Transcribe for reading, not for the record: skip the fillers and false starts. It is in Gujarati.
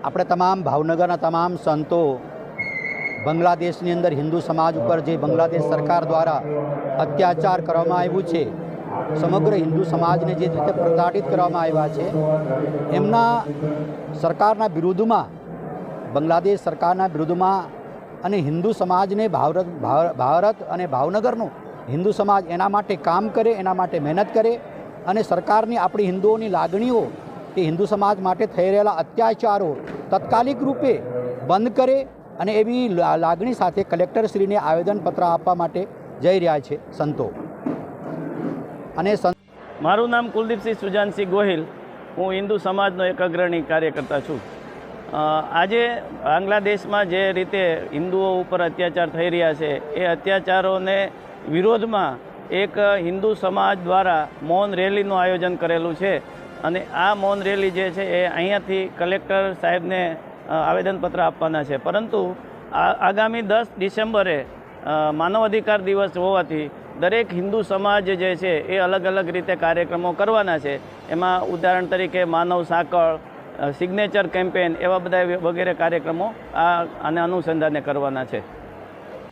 આપણે તમામ ભાવનગરના તમામ સંતો બાંગ્લાદેશની અંદર હિન્દુ સમાજ ઉપર જે બાંગ્લાદેશ સરકાર દ્વારા અત્યાચાર કરવામાં આવ્યું છે, સમગ્ર હિન્દુ સમાજને જે રીતે પ્રતાડિત કરવામાં આવ્યા છે, એમના સરકારના વિરુદ્ધમાં, બાંગ્લાદેશ સરકારના વિરુદ્ધમાં અને હિન્દુ સમાજને ભારત અને ભાવનગરનું હિન્દુ સમાજ એના માટે કામ કરે, એના માટે મહેનત કરે અને સરકારની આપણી હિન્દુઓની લાગણીઓ કે હિન્દુ સમાજ માટે થઈ રહેલા અત્યાચારો તાત્કાલિક રૂપે બંધ કરે અને એવી લાગણી સાથે કલેક્ટરશ્રીને આવેદનપત્ર આપવા માટે જઈ રહ્યા છે સંતો. અને મારું નામ કુલદીપસિંહ સુજાનસિંહ ગોહિલ, હું હિન્દુ સમાજનો એક અગ્રણી કાર્યકર્તા છું. આજે બાંગ્લાદેશમાં જે રીતે હિન્દુઓ ઉપર અત્યાચાર થઈ રહ્યા છે, એ અત્યાચારોને વિરોધમાં એક હિન્દુ સમાજ દ્વારા મૌન રેલીનું આયોજન કરેલું છે અને આ મૌન રેલી જે છે એ અહીંયાથી કલેક્ટર સાહેબને આવેદનપત્ર આપવાના છે. પરંતુ આગામી 10 ડિસેમ્બરે માનવ અધિકાર દિવસ હોવાથી દરેક હિન્દુ સમાજ જે છે એ અલગ અલગ રીતે કાર્યક્રમો કરવાના છે. એમાં ઉદાહરણ તરીકે માનવ સાંકળ, સિગ્નેચર કેમ્પેન, એવા બધા વગેરે કાર્યક્રમો આને અનુસંધાને કરવાના છે.